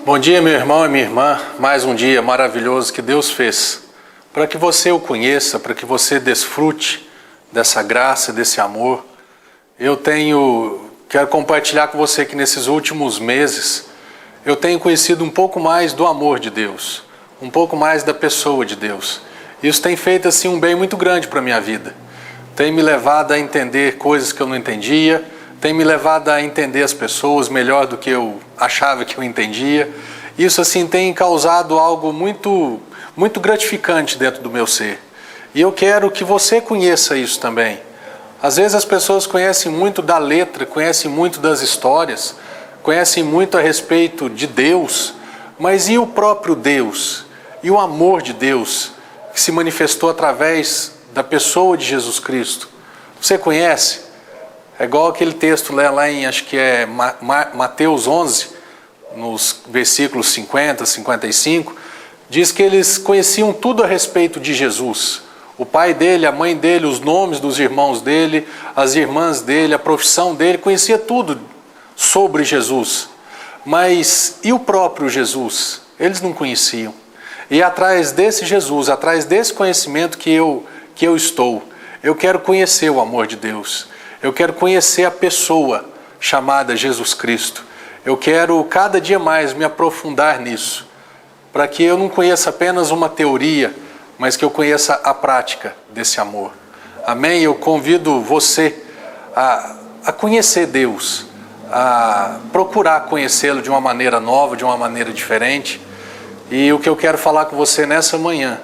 Bom dia, meu irmão e minha irmã. Mais um dia maravilhoso que Deus fez para que você o conheça, para que você desfrute dessa graça, desse amor. Quero compartilhar com você que nesses últimos meses eu tenho conhecido um pouco mais do amor de Deus, um pouco mais da pessoa de Deus. Isso tem feito assim um bem muito grande para a minha vida. Tem me levado a entender coisas que eu não entendia, tem me levado a entender as pessoas melhor do que eu achava que eu entendia. Isso assim tem causado algo muito gratificante dentro do meu ser. E eu quero que você conheça isso também. Às vezes as pessoas conhecem muito da letra, conhecem muito das histórias, conhecem muito a respeito de Deus, mas e o próprio Deus? E o amor de Deus que se manifestou através da pessoa de Jesus Cristo? Você conhece? É igual aquele texto lá em, acho que é Mateus 11, nos versículos 50, 55, diz que eles conheciam tudo a respeito de Jesus. O pai dele, a mãe dele, os nomes dos irmãos dele, as irmãs dele, a profissão dele, conhecia tudo sobre Jesus. Mas e o próprio Jesus? Eles não conheciam. E atrás desse Jesus, atrás desse conhecimento que eu estou, eu quero conhecer o amor de Deus. Eu quero conhecer a pessoa chamada Jesus Cristo. Eu quero cada dia mais me aprofundar nisso, para que eu não conheça apenas uma teoria, mas que eu conheça a prática desse amor. Amém? Eu convido você a conhecer Deus, a procurar conhecê-lo de uma maneira nova, de uma maneira diferente. E o que eu quero falar com você nessa manhã,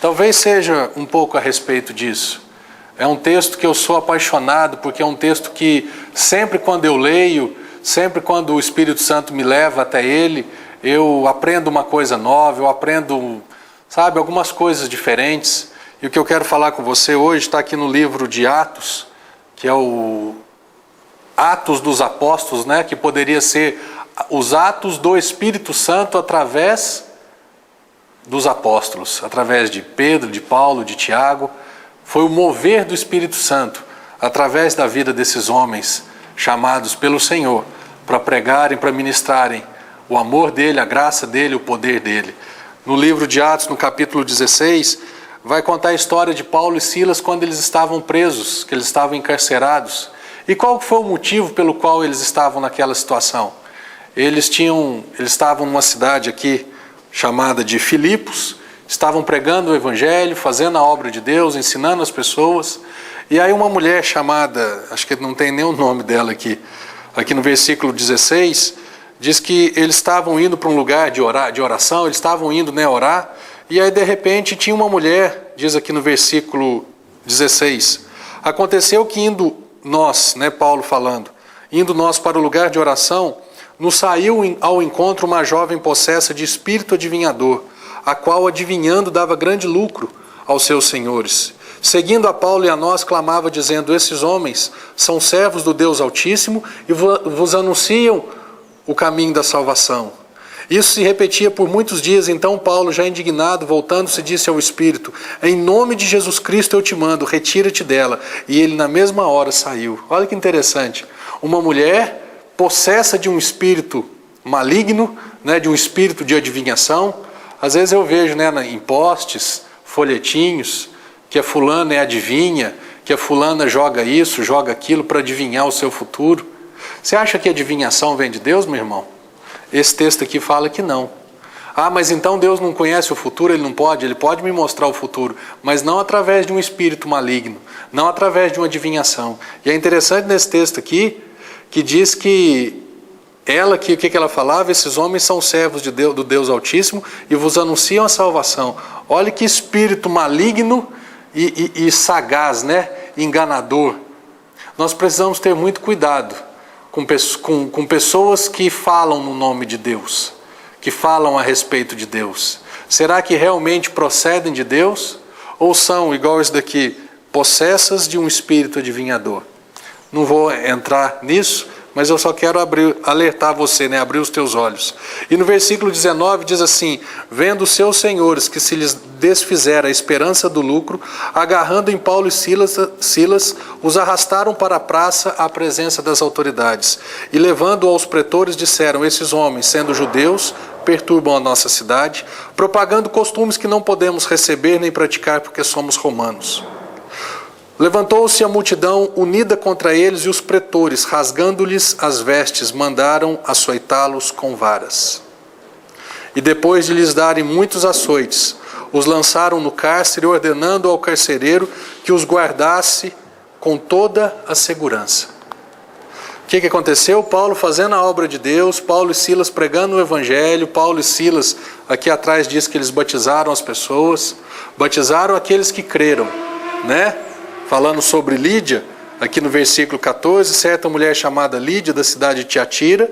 talvez seja um pouco a respeito disso. É um texto que eu sou apaixonado, porque é um texto que sempre quando eu leio, sempre quando o Espírito Santo me leva até ele, eu aprendo uma coisa nova, eu aprendo, algumas coisas diferentes. E o que eu quero falar com você hoje está aqui no livro de Atos, que é o Atos dos Apóstolos, né? Que poderia ser os atos do Espírito Santo através dos apóstolos, através de Pedro, de Paulo, de Tiago. Foi o mover do Espírito Santo através da vida desses homens chamados pelo Senhor para pregarem, para ministrarem o amor dele, a graça dele, o poder dele. No livro de Atos, no capítulo 16, vai contar a história de Paulo e Silas quando eles estavam presos, que eles estavam encarcerados. E qual foi o motivo pelo qual eles estavam naquela situação? Eles estavam numa cidade aqui chamada de Filipos, estavam pregando o Evangelho, fazendo a obra de Deus, ensinando as pessoas. E aí uma mulher chamada, acho que não tem nem o nome dela aqui no versículo 16, diz que eles estavam indo para um lugar de oração, eles estavam indo orar, e aí de repente tinha uma mulher, diz aqui no versículo 16, aconteceu que indo nós, Paulo falando, indo nós para o lugar de oração, nos saiu ao encontro uma jovem possessa de espírito adivinhador, a qual adivinhando dava grande lucro aos seus senhores. Seguindo a Paulo e a nós, clamava dizendo: esses homens são servos do Deus Altíssimo e vos anunciam o caminho da salvação. Isso se repetia por muitos dias. Então Paulo, já indignado, voltando-se, disse ao Espírito: em nome de Jesus Cristo eu te mando, retira-te dela. E ele na mesma hora saiu. Olha que interessante. Uma mulher possessa de um espírito maligno, de um espírito de adivinhação. Às vezes eu vejo em postes, folhetinhos, que a fulana adivinha, que a fulana joga isso, joga aquilo para adivinhar o seu futuro. Você acha que a adivinhação vem de Deus, meu irmão? Esse texto aqui fala que não. Mas então Deus não conhece o futuro, ele pode me mostrar o futuro, mas não através de um espírito maligno, não através de uma adivinhação. E é interessante nesse texto aqui, que diz que o que ela falava? Esses homens são servos do Deus Altíssimo e vos anunciam a salvação. Olha que espírito maligno e sagaz, enganador. Nós precisamos ter muito cuidado com pessoas que falam no nome de Deus, que falam a respeito de Deus. Será que realmente procedem de Deus? Ou são, igual esse daqui, possessas de um espírito adivinhador? Não vou entrar nisso, mas eu só quero alertar você, abrir os teus olhos. E no versículo 19 diz assim: vendo os seus senhores que se lhes desfizera a esperança do lucro, agarrando em Paulo e Silas, os arrastaram para a praça à presença das autoridades. E levando aos pretores disseram: esses homens, sendo judeus, perturbam a nossa cidade, propagando costumes que não podemos receber nem praticar porque somos romanos. Levantou-se a multidão unida contra eles, e os pretores, rasgando-lhes as vestes, mandaram açoitá-los com varas. E depois de lhes darem muitos açoites, os lançaram no cárcere, ordenando ao carcereiro que os guardasse com toda a segurança. O que aconteceu? Paulo fazendo a obra de Deus, Paulo e Silas pregando o evangelho. Paulo e Silas, aqui atrás diz que eles batizaram as pessoas, batizaram aqueles que creram, Falando sobre Lídia, aqui no versículo 14, certa mulher chamada Lídia, da cidade de Tiatira,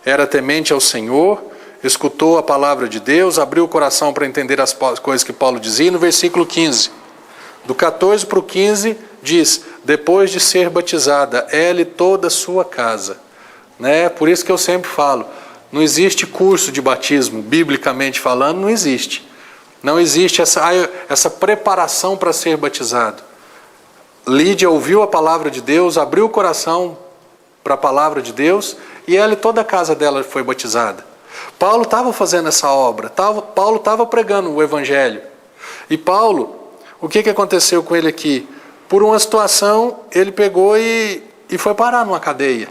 era temente ao Senhor, escutou a palavra de Deus, abriu o coração para entender as coisas que Paulo dizia. E no versículo 15, do 14 para o 15, diz: depois de ser batizada, ela e toda a sua casa. Por isso que eu sempre falo, não existe curso de batismo, biblicamente falando, não existe. Não existe essa preparação para ser batizado. Lídia ouviu a palavra de Deus, abriu o coração para a palavra de Deus, e ela e toda a casa dela foi batizada. Paulo estava fazendo essa obra, Paulo estava pregando o evangelho. E Paulo, o que aconteceu com ele aqui? Por uma situação, ele pegou e foi parar numa cadeia.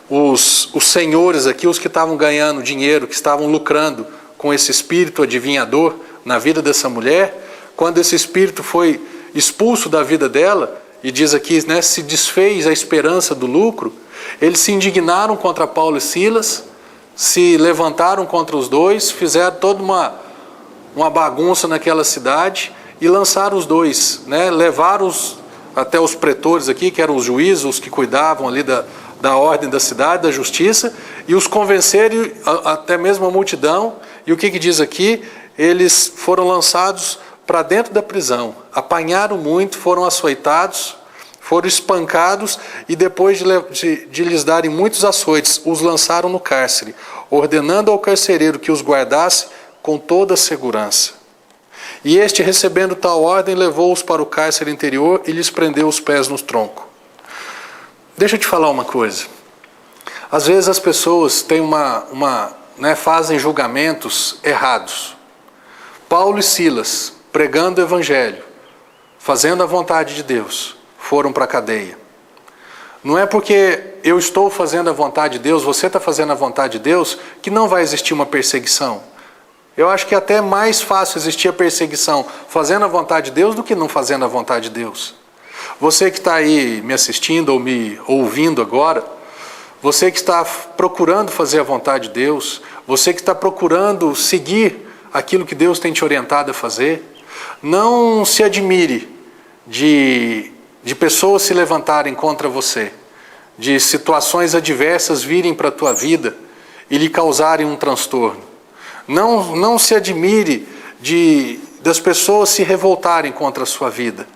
Os senhores aqui, os que estavam ganhando dinheiro, que estavam lucrando com esse espírito adivinhador na vida dessa mulher, quando esse espírito foi expulso da vida dela, e diz aqui, se desfez a esperança do lucro, eles se indignaram contra Paulo e Silas, se levantaram contra os dois, fizeram toda uma bagunça naquela cidade e lançaram os dois, levaram até os pretores aqui, que eram os juízes, os que cuidavam ali da ordem da cidade, da justiça, e os convenceram, até mesmo a multidão. E o que diz aqui? Eles foram lançados para dentro da prisão, apanharam muito, foram açoitados, foram espancados, e depois de lhes darem muitos açoites, os lançaram no cárcere, ordenando ao carcereiro que os guardasse com toda a segurança. E este, recebendo tal ordem, levou-os para o cárcere interior e lhes prendeu os pés no tronco. Deixa eu te falar uma coisa. Às vezes as pessoas têm fazem julgamentos errados. Paulo e Silas, pregando o evangelho, fazendo a vontade de Deus, foram para a cadeia. Não é porque eu estou fazendo a vontade de Deus, você está fazendo a vontade de Deus, que não vai existir uma perseguição. Eu acho que é até mais fácil existir a perseguição fazendo a vontade de Deus do que não fazendo a vontade de Deus. Você que está aí me assistindo ou me ouvindo agora, você que está procurando fazer a vontade de Deus, você que está procurando seguir aquilo que Deus tem te orientado a fazer, não se admire de pessoas se levantarem contra você, de situações adversas virem para a tua vida e lhe causarem um transtorno. Não se admire das pessoas se revoltarem contra a sua vida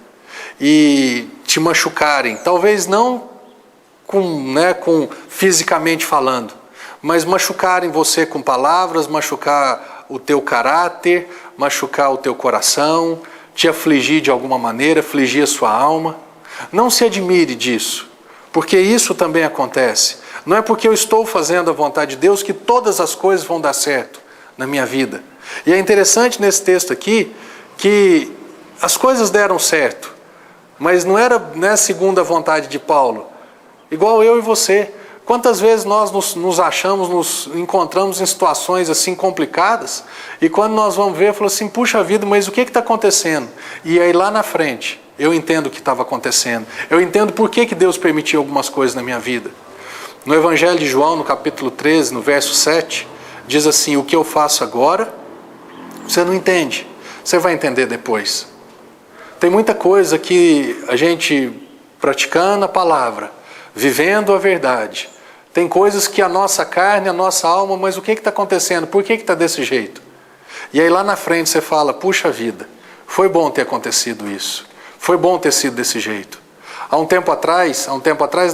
e te machucarem, talvez não com fisicamente falando, mas machucarem você com palavras, machucar o teu caráter, machucar o teu coração, te afligir de alguma maneira, afligir a sua alma. Não se admire disso, porque isso também acontece. Não é porque eu estou fazendo a vontade de Deus que todas as coisas vão dar certo na minha vida. E é interessante nesse texto aqui que as coisas deram certo, mas não era segundo a vontade de Paulo. Igual eu e você. Quantas vezes nós nos encontramos em situações assim complicadas, e quando nós vamos ver, falamos assim, puxa vida, mas o que está acontecendo? E aí lá na frente, eu entendo o que estava acontecendo. Eu entendo por que Deus permitiu algumas coisas na minha vida. No Evangelho de João, no capítulo 13, no verso 7, diz assim: o que eu faço agora, você não entende. Você vai entender depois. Tem muita coisa que a gente, praticando a palavra, vivendo a verdade, tem coisas que a nossa carne, a nossa alma, mas o que está acontecendo? Por que está desse jeito? E aí lá na frente você fala, puxa vida, foi bom ter acontecido isso. Foi bom ter sido desse jeito. Há um tempo atrás,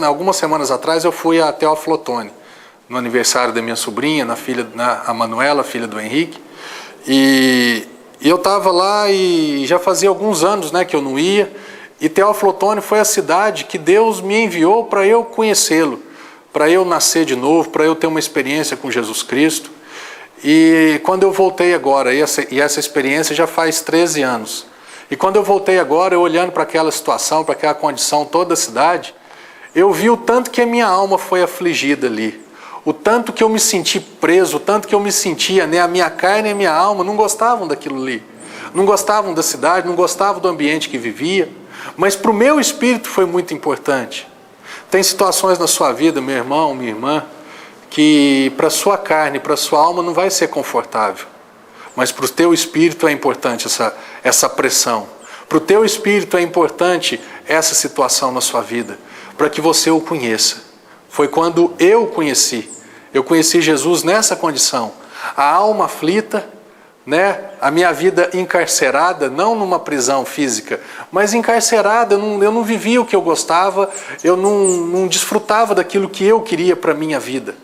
algumas semanas atrás, eu fui a Teófilo Otoni, no aniversário da minha sobrinha, a Manuela, filha do Henrique, e eu estava lá e já fazia alguns anos, né, que eu não ia, e Teófilo Otoni foi a cidade que Deus me enviou para eu conhecê-lo, para eu nascer de novo, para eu ter uma experiência com Jesus Cristo. E quando eu voltei agora, e essa experiência já faz 13 anos, e quando eu voltei agora, eu olhando para aquela situação, para aquela condição toda da cidade, eu vi o tanto que a minha alma foi afligida ali, o tanto que eu me senti preso, o tanto que eu me sentia, né, a minha carne e a minha alma não gostavam daquilo ali, não gostavam da cidade, não gostavam do ambiente que vivia, mas para o meu espírito foi muito importante. Tem situações na sua vida, meu irmão, minha irmã, que para a sua carne, para a sua alma não vai ser confortável, mas para o teu espírito é importante essa pressão, para o teu espírito é importante essa situação na sua vida, para que você o conheça. Foi quando eu conheci Jesus nessa condição, a alma aflita, né? A minha vida encarcerada, não numa prisão física, mas encarcerada, eu não vivia o que eu gostava, eu não desfrutava daquilo que eu queria para a minha vida,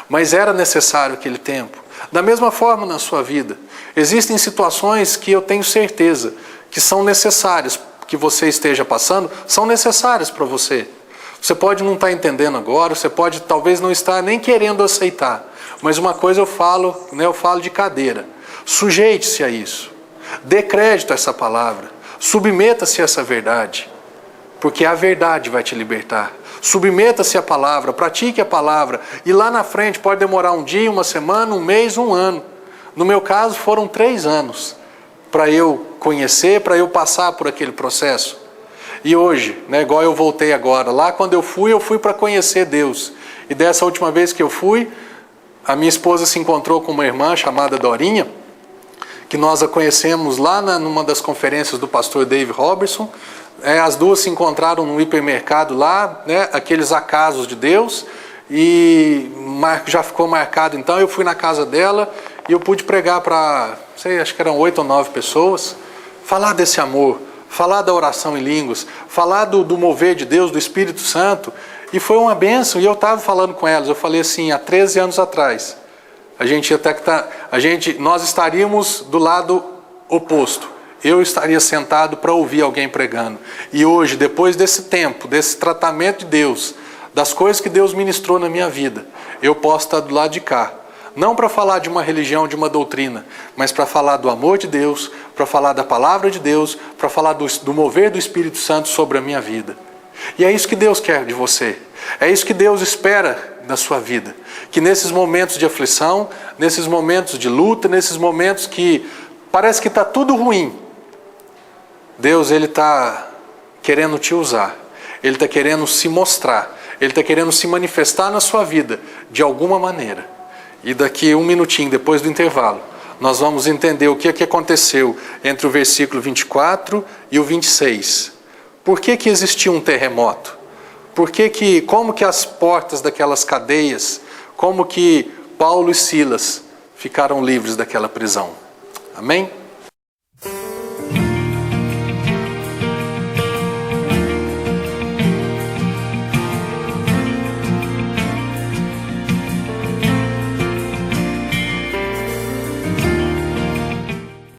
mas era necessário aquele tempo. Da mesma forma na sua vida, existem situações que eu tenho certeza que são necessárias, que você esteja passando, são necessárias para você. Você pode não estar entendendo agora, você pode talvez não estar nem querendo aceitar, mas uma coisa eu falo de cadeira. Sujeite-se a isso, dê crédito a essa palavra, submeta-se a essa verdade, porque a verdade vai te libertar. Submeta-se à palavra, pratique a palavra, e lá na frente pode demorar um dia, uma semana, um mês, um ano. No meu caso foram 3 anos para eu conhecer, para eu passar por aquele processo. E hoje, né, igual eu voltei agora, lá quando eu fui para conhecer Deus. E dessa última vez que eu fui, a minha esposa se encontrou com uma irmã chamada Dorinha, que nós a conhecemos lá numa das conferências do pastor Dave Robertson. As duas se encontraram no hipermercado lá, né, aqueles acasos de Deus, e já ficou marcado. Então eu fui na casa dela e eu pude pregar para, acho que eram 8 ou 9 pessoas, falar desse amor, falar da oração em línguas, falar do mover de Deus, do Espírito Santo, e foi uma bênção. E eu estava falando com elas, eu falei assim, há 13 anos atrás, nós estaríamos do lado oposto. Eu estaria sentado para ouvir alguém pregando. E hoje, depois desse tempo, desse tratamento de Deus, das coisas que Deus ministrou na minha vida, eu posso estar do lado de cá. Não para falar de uma religião, de uma doutrina, mas para falar do amor de Deus, para falar da palavra de Deus, para falar do mover do Espírito Santo sobre a minha vida. E é isso que Deus quer de você. É isso que Deus espera da sua vida. Que nesses momentos de aflição, nesses momentos de luta, nesses momentos que parece que está tudo ruim, Deus, Ele está querendo te usar. Ele está querendo se mostrar. Ele está querendo se manifestar na sua vida de alguma maneira. E daqui um minutinho, depois do intervalo, nós vamos entender o que aconteceu entre o versículo 24 e o 26. Por que existiu um terremoto? Como que as portas daquelas cadeias, como que Paulo e Silas ficaram livres daquela prisão? Amém?